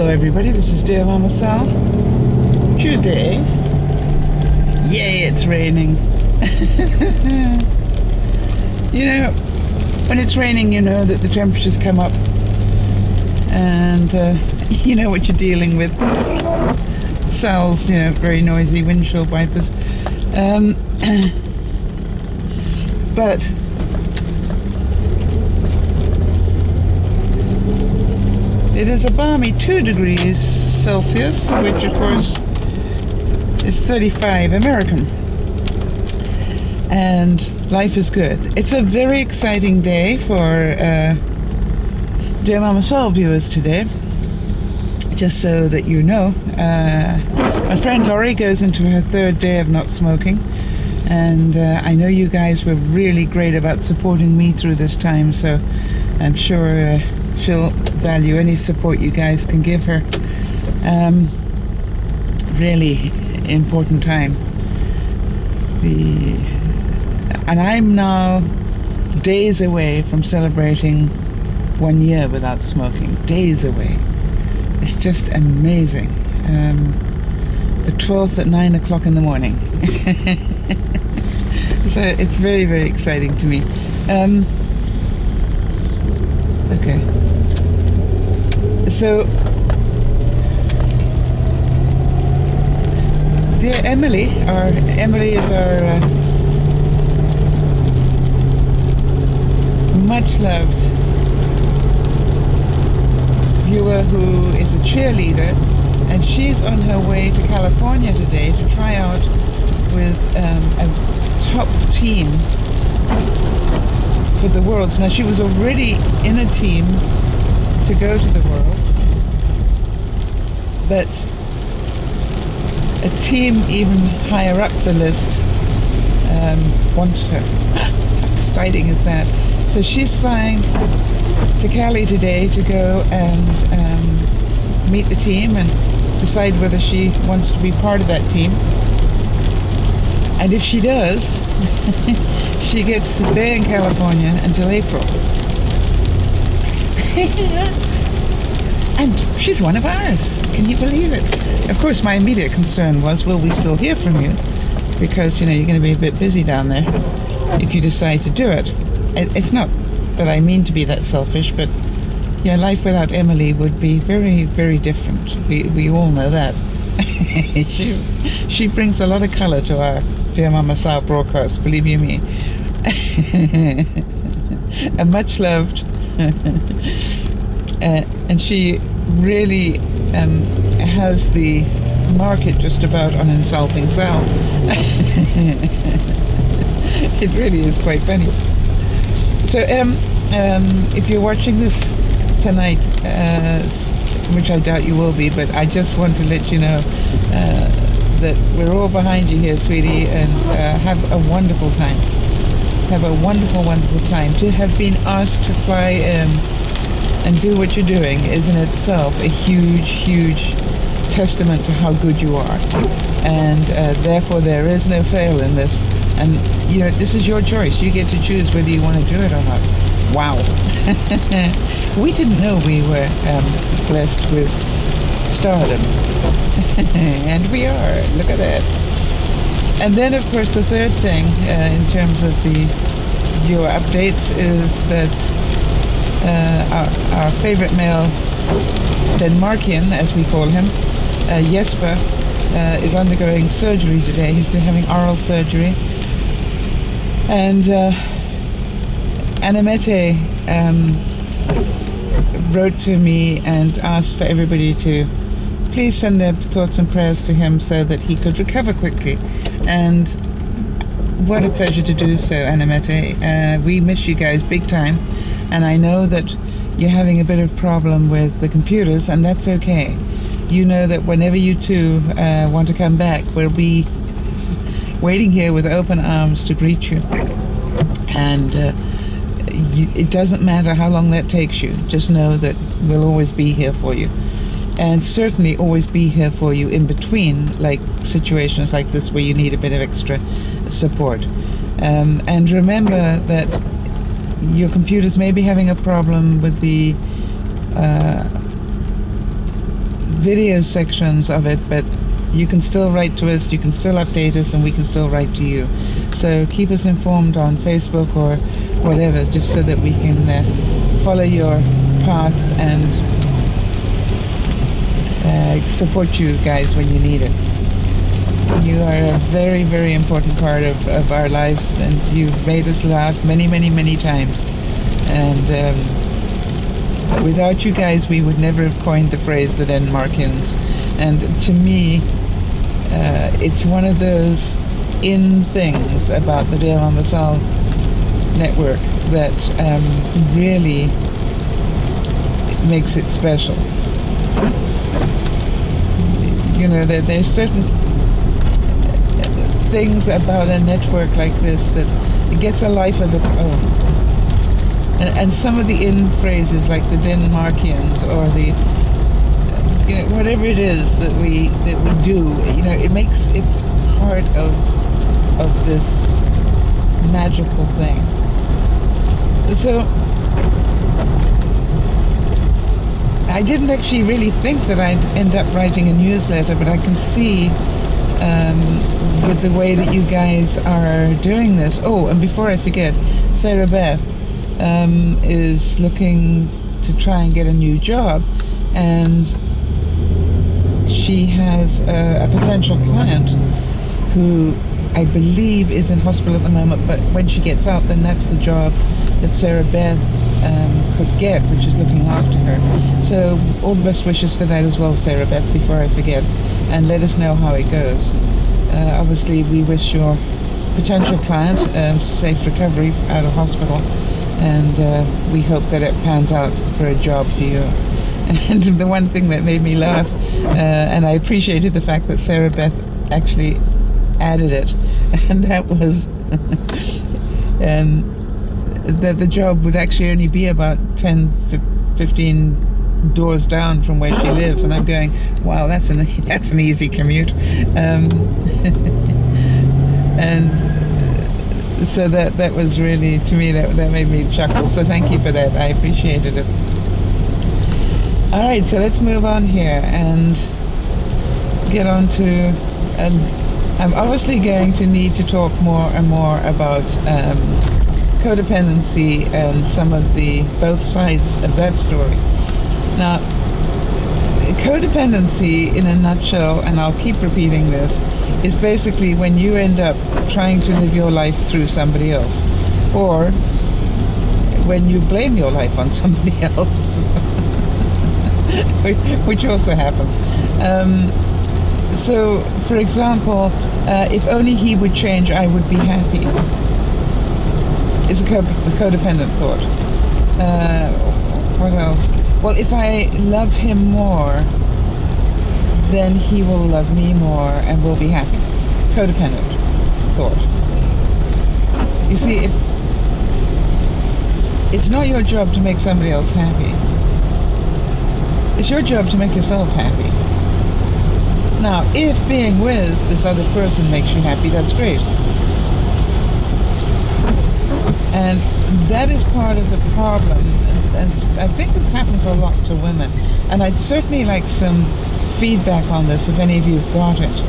Hello everybody, this is DearMamaSal. Tuesday. Yay, it's raining. You know, when it's raining, you know that the temperatures come up and you know what you're dealing with. Sal's, you know, very noisy windshield wipers. But it is a balmy 2 degrees Celsius, which of course is 35 American. And life is good. It's a very exciting day for DearMamaSal viewers today. Just so that you know, my friend Laurie goes into her 3rd day of not smoking. And I know you guys were really great about supporting me through this time, so I'm sure she'll value any support you guys can give her. Really important time. And I'm now days away from celebrating 1 year without smoking. Days away. It's just amazing. The 12th at 9 o'clock in the morning. So it's very, very exciting to me. Okay. So, dear Emily is our much loved viewer who is a cheerleader, and she's on her way to California today to try out with a top team for the Worlds. Now, she was already in a team to go to the Worlds, but a team even higher up the list wants her. How exciting is that? So she's flying to Cali today to go and meet the team and decide whether she wants to be part of that team. And if she does, she gets to stay in California until April. And she's one of ours. Can you believe it? Of course, my immediate concern was, will we still hear from you? Because, you know, you're going to be a bit busy down there if you decide to do it. It's not that I mean to be that selfish, but, you know, life without Emily would be very, very different. We all know that. She brings a lot of colour to our DearMamaSal broadcast, believe you me. A much loved. And she really has the market just about on insulting Sal. It really is quite funny. So if you're watching this tonight, which I doubt you will be, but I just want to let you know that we're all behind you here, sweetie, and have a wonderful time. Have a wonderful, wonderful time. To have been asked to fly and do what you're doing is in itself a huge, huge testament to how good you are. And therefore there is no fail in this. And, you know, this is your choice. You get to choose whether you want to do it or not. Wow. We didn't know we were blessed with stardom. And we are. Look at that. And then, of course, the third thing in terms of the viewer updates is that our favorite male Denmarkian, as we call him, Jesper, is undergoing surgery today. He's still having oral surgery. And Annemette wrote to me and asked for everybody to please send their thoughts and prayers to him so that he could recover quickly. And what a pleasure to do so, Annemette. We miss you guys big time. And I know that you're having a bit of problem with the computers, and that's okay. You know that whenever you two want to come back, we'll be waiting here with open arms to greet you. And it doesn't matter how long that takes you. Just know that we'll always be here for you. And certainly always be here for you in between, like situations like this where you need a bit of extra support. And remember that your computers may be having a problem with the video sections of it, but you can still write to us, you can still update us, and we can still write to you. So keep us informed on Facebook or whatever, just so that we can follow your path and support you guys when you need it. You are a very, very important part of our lives, and you've made us laugh many, many, many times. And without you guys, we would never have coined the phrase the Denmarkians. And to me, it's one of those in things about the DearMamaSal network that really makes it special. You know, there's certain things about a network like this that it gets a life of its own. And some of the in phrases, like the Denmarkians or the whatever it is that we do, it makes it part of this magical thing. So I didn't actually really think that I'd end up writing a newsletter, but I can see with the way that you guys are doing this. Oh, and before I forget, Sarah Beth is looking to try and get a new job, and she has a potential client who I believe is in hospital at the moment, but when she gets out, then that's the job that Sarah Beth could get, which is looking after her. So all the best wishes for that as well, Sarah Beth, before I forget, and let us know how it goes. Obviously, we wish your potential client safe recovery out of hospital, and we hope that it pans out for a job for you. And the one thing that made me laugh, and I appreciated the fact that Sarah Beth actually added it, and that was that the job would actually only be about 10, 15 doors down from where she lives. And I'm going, wow, that's an easy commute. And so that was really, to me, that made me chuckle. So thank you for that. I appreciated it. All right, so let's move on here and get on to. I'm obviously going to need to talk more and more about codependency and some of both sides of that story. Now, codependency in a nutshell, and I'll keep repeating this, is basically when you end up trying to live your life through somebody else, or when you blame your life on somebody else, which also happens. So, for example, if only he would change, I would be happy, is a codependent thought. What else? Well, if I love him more, then he will love me more and we'll be happy. Codependent thought. You see, it's not your job to make somebody else happy. It's your job to make yourself happy. Now, if being with this other person makes you happy, that's great. And that is part of the problem. And I think this happens a lot to women. And I'd certainly like some feedback on this if any of you have got it.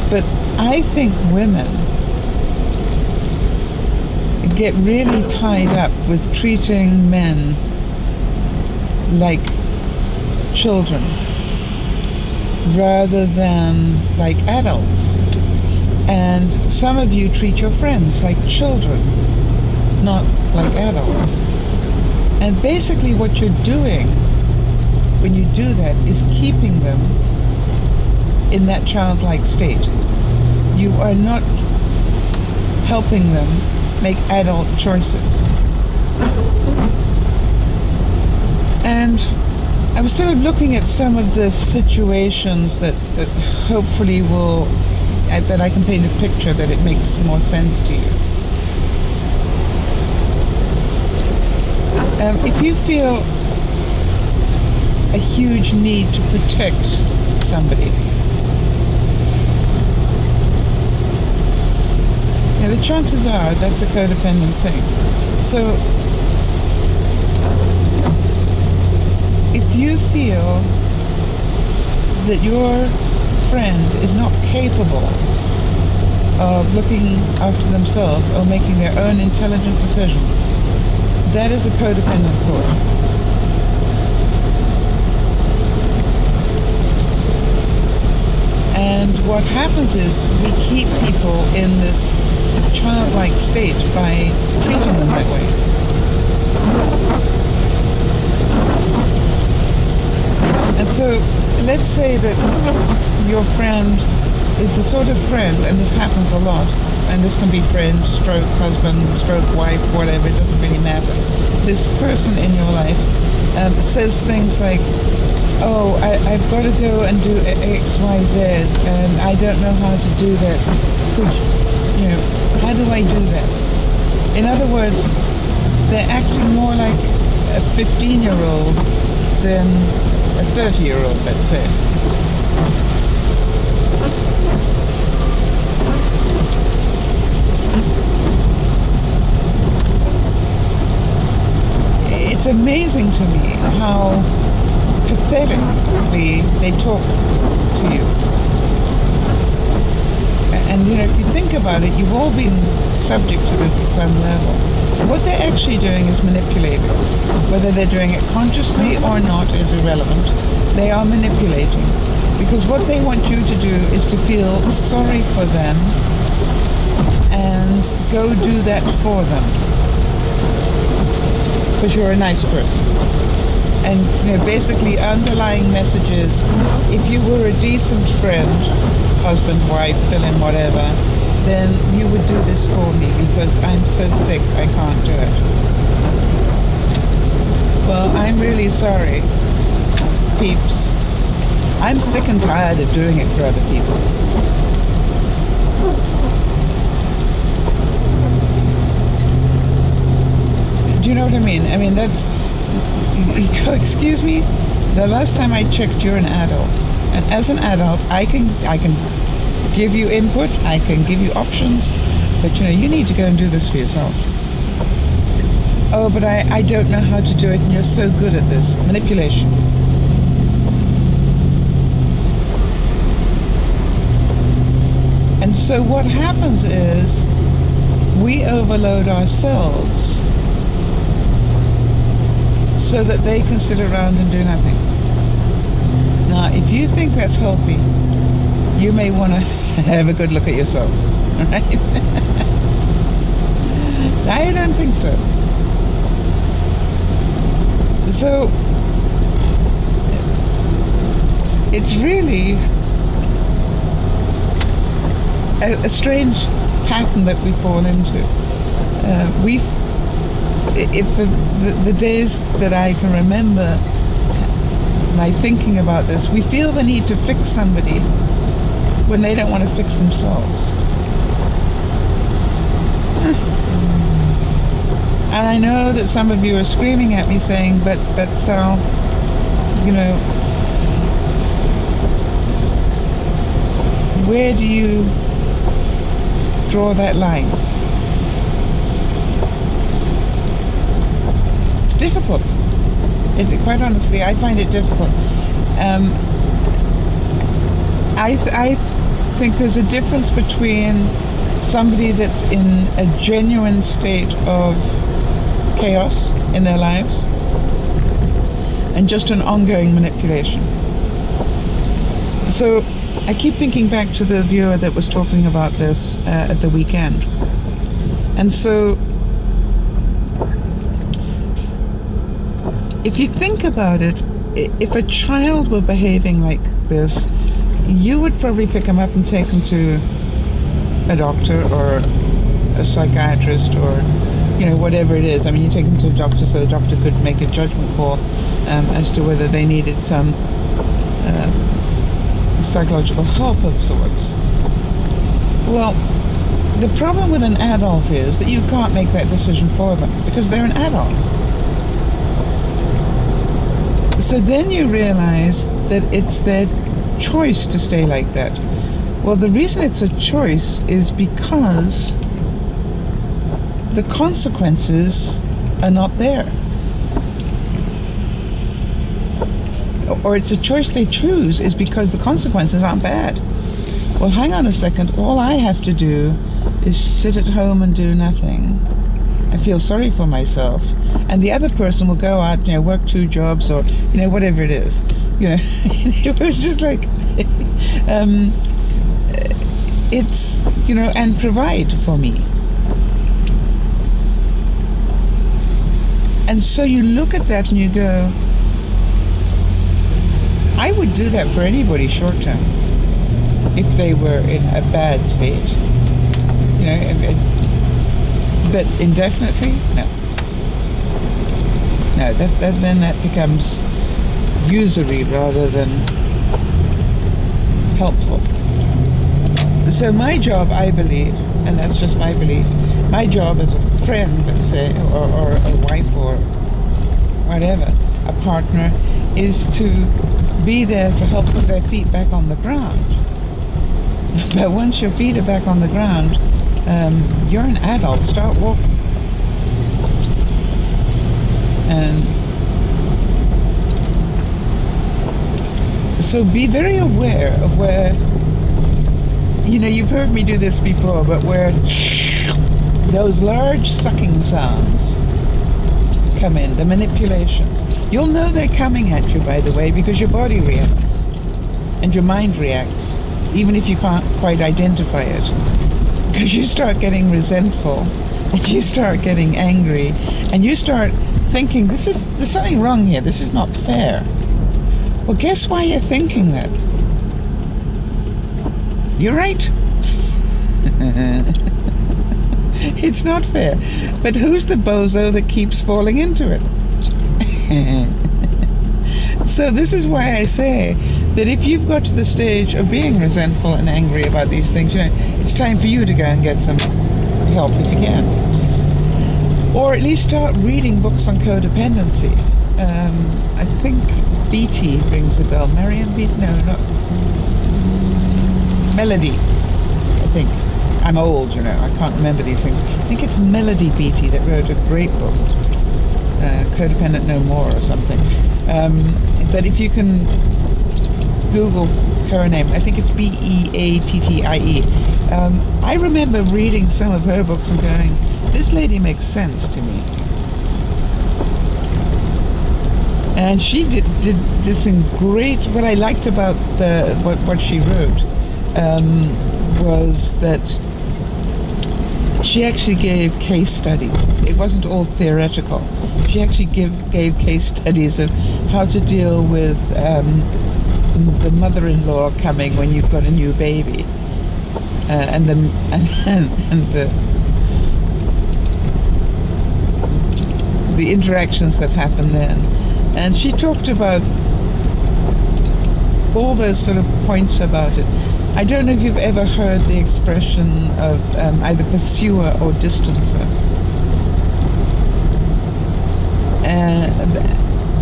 But I think women get really tied up with treating men like children rather than like adults. And some of you treat your friends like children, not like adults. And basically what you're doing when you do that is keeping them in that childlike state. You are not helping them make adult choices. And I was sort of looking at some of the situations that hopefully that I can paint a picture that it makes more sense to you. If you feel a huge need to protect somebody, the chances are that's a codependent thing. So if you feel that your friend is not capable of looking after themselves or making their own intelligent decisions, that is a codependent thought. And what happens is we keep people in this childlike state by treating them that way. And so let's say that your friend is the sort of friend, and this happens a lot, and this can be friend, stroke husband, stroke wife, whatever, it doesn't really matter. This person in your life says things like, oh, I've got to go and do X, Y, Z, and I don't know how to do that. How do I do that? In other words, they're acting more like a 15-year-old than a 30-year-old, let's say. It's amazing to me how pathetically they talk to you. And if you think about it, you've all been subject to this at some level. What they're actually doing is manipulating. Whether they're doing it consciously or not is irrelevant. They are manipulating. Because what they want you to do is to feel sorry for them and go do that for them. Because you're a nice person. And basically underlying messages, if you were a decent friend, husband, wife, fill in whatever, then you would do this for me because I'm so sick I can't do it. Well, I'm really sorry, peeps. I'm sick and tired of doing it for other people. Do you know what I mean? I mean, that's... Excuse me? The last time I checked, you're an adult. And as an adult, I can give you input, I can give you options, but you need to go and do this for yourself. Oh, but I don't know how to do it, and you're so good at this. Manipulation. And so what happens is we overload ourselves so that they can sit around and do nothing. Now, if you think that's healthy, you may want to have a good look at yourself, right? I don't think so. So, it's really a strange pattern that we fall into. If the days that I can remember my thinking about this, we feel the need to fix somebody when they don't want to fix themselves. And I know that some of you are screaming at me saying, but Sal, where do you draw that line? It's difficult. Quite honestly, I find it difficult. I think there's a difference between somebody that's in a genuine state of chaos in their lives and just an ongoing manipulation. So I keep thinking back to the viewer that was talking about this at the weekend. And so if you think about it, if a child were behaving like this, you would probably pick them up and take them to a doctor or a psychiatrist or whatever it is. I mean, you take them to a doctor so the doctor could make a judgment call as to whether they needed some psychological help of sorts. Well, the problem with an adult is that you can't make that decision for them because they're an adult. So then you realize that it's their choice to stay like that. Well, the reason it's a choice is because the consequences are not there. or it's a choice they choose, is because the consequences aren't bad. Well, hang on a second. All I have to do is sit at home and do nothing. I feel sorry for myself, and the other person will go out, work 2 jobs, or whatever it is. It's just like it's and provide for me. And so you look at that and you go, I would do that for anybody short term if they were in a bad state. But indefinitely, no. No, then that becomes usury rather than helpful. So my job, I believe, and that's just my belief, my job as a friend, let's say, or a wife or whatever, a partner, is to be there to help put their feet back on the ground. But once your feet are back on the ground, you're an adult, start walking. And so be very aware of where, you've heard me do this before, but where those large sucking sounds come in, the manipulations. You'll know they're coming at you, by the way, because your body reacts and your mind reacts, even if you can't quite identify it. Because you start getting resentful and you start getting angry and you start thinking, there's something wrong here, this is not fair. Well, guess why you're thinking that? You're right. It's not fair. But who's the bozo that keeps falling into it? So this is why I say that if you've got to the stage of being resentful and angry about these things, it's time for you to go and get some help if you can. Or at least start reading books on codependency. I think Beatty rings a bell. Marion Beatty? No, not Melody, I think. I'm old, I can't remember these things. I think it's Melody Beatty that wrote a great book, Codependent No More or something. But if you can Google her name, I think it's Beattie. I remember reading some of her books and going, this lady makes sense to me. And she did some great, what I liked about what she wrote was that she actually gave case studies. It wasn't all theoretical. She actually gave case studies of how to deal with the mother-in-law coming when you've got a new baby, and the interactions that happen then. And she talked about all those sort of points about it. I don't know if you've ever heard the expression of either pursuer or distancer.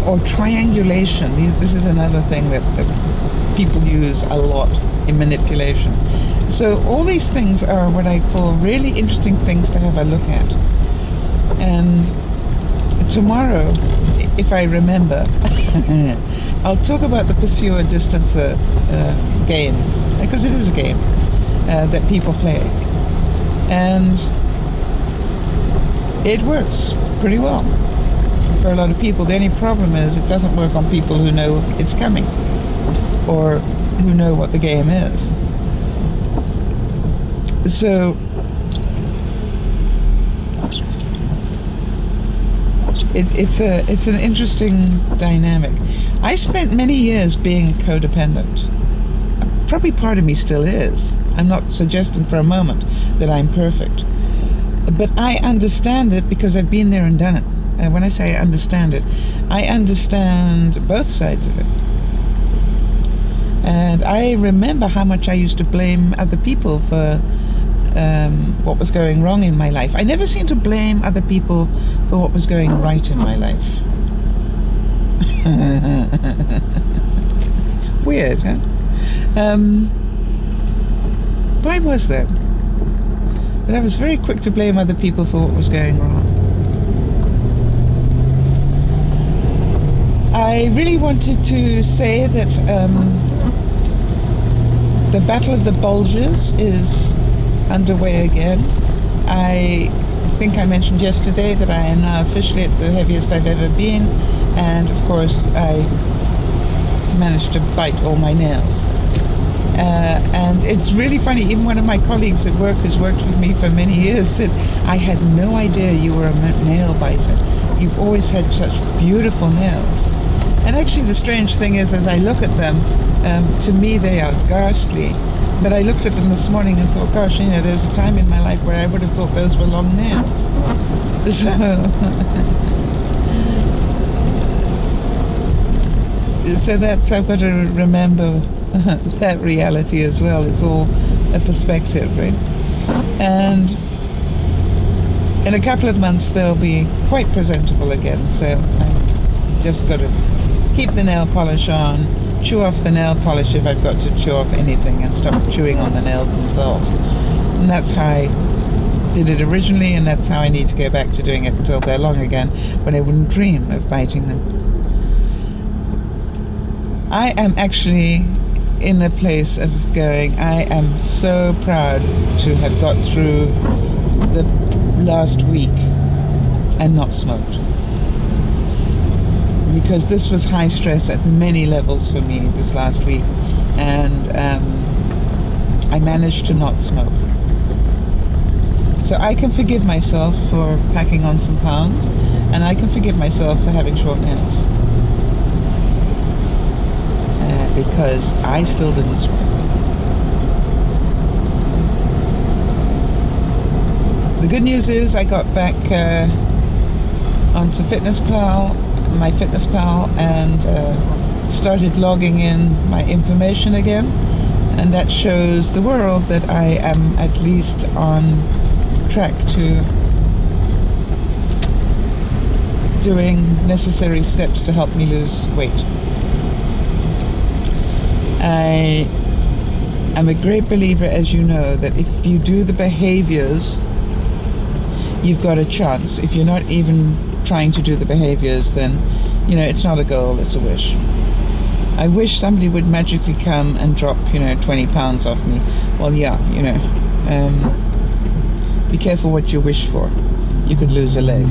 Or triangulation. This is another thing that people use a lot in manipulation. So all these things are what I call really interesting things to have a look at. And tomorrow, if I remember, I'll talk about the pursuer distancer game, because it is a game that people play, and it works pretty well for a lot of people. The only problem is it doesn't work on people who know it's coming or who know what the game is. So it's an interesting dynamic. I spent many years being codependent. Probably part of me still is. I'm not suggesting for a moment that I'm perfect. But I understand it because I've been there and done it. And when I say I understand it, I understand both sides of it. And I remember how much I used to blame other people for what was going wrong in my life. I never seemed to blame other people for what was going right in my life. Weird, huh? Why was that? But I was very quick to blame other people for what was going wrong. I really wanted to say that the Battle of the Bulges is underway again. I think I mentioned yesterday that I am now officially at the heaviest I've ever been, and of course I managed to bite all my nails. And it's really funny, even one of my colleagues at work who's worked with me for many years said, I had no idea you were a nail biter. You've always had such beautiful nails. And actually the strange thing is, as I look at them, to me they are ghastly. But I looked at them this morning and thought, gosh, you know, there's a time in my life where I would have thought those were long nails. So that's, I've got to remember that reality as well. It's all a perspective, right? And in a couple of months they'll be quite presentable again, so I've just got to keep the nail polish on, chew off the nail polish if I've got to chew off anything, and stop chewing on the nails themselves. And that's how I did it originally, and that's how I need to go back to doing it until they're long again, when I wouldn't dream of biting them. I am actually in the place of going, I am so proud to have got through the last week and not smoked, because this was high stress at many levels for me this last week, and I managed to not smoke. So I can forgive myself for packing on some pounds, and I can forgive myself for having short nails, because I still didn't smoke. The good news is I got back onto my Fitness Pal, and started logging in my information again, and that shows the world that I am at least on track to doing necessary steps to help me lose weight. I am a great believer, as you know, that if you do the behaviors, you've got a chance. If you're not even trying to do the behaviors, then, you know, it's not a goal, it's a wish. I wish somebody would magically come and drop, 20 pounds off me. Well, yeah, be careful what you wish for. You could lose a leg.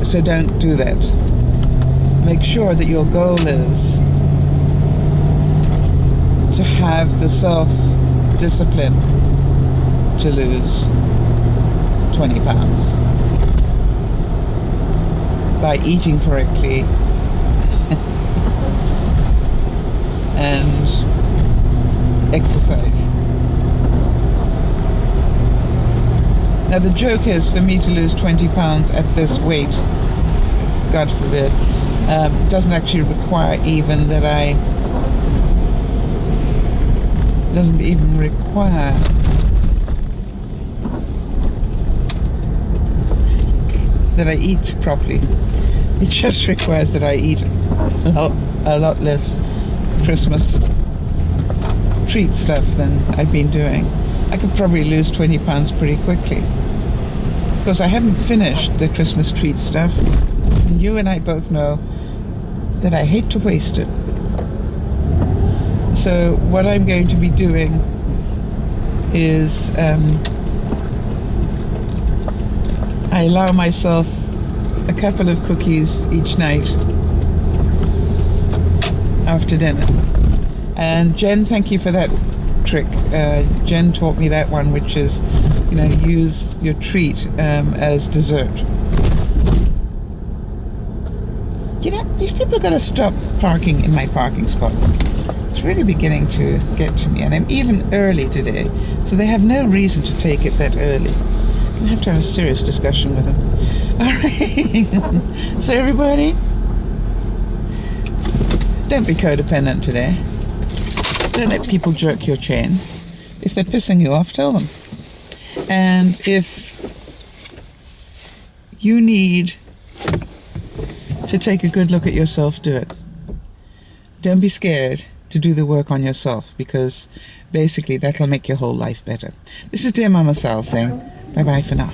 So don't do that. Make sure that your goal is to have the self-discipline to lose 20 pounds by eating correctly and exercise. Now the joke is, for me to lose 20 pounds at this weight, God forbid, doesn't actually require even that doesn't even require that I eat properly. It just requires that I eat a lot less Christmas treat stuff than I've been doing. I could probably lose 20 pounds pretty quickly, because I haven't finished the Christmas treat stuff, and you and I both know that I hate to waste it. So what I'm going to be doing is I allow myself a couple of cookies each night after dinner. And Jen, thank you for that trick. Jen taught me that one, which is, use your treat as dessert. These people are going to stop parking in my parking spot. It's really beginning to get to me, and I'm even early today, so they have no reason to take it that early. I'm going to have a serious discussion with them. All right. So everybody, don't be codependent today. Don't let people jerk your chain. If they're pissing you off, tell them. And if you need to take a good look at yourself, do it. Don't be scared to do the work on yourself, because basically that'll make your whole life better. This is Dear Mama Sal saying bye-bye for now.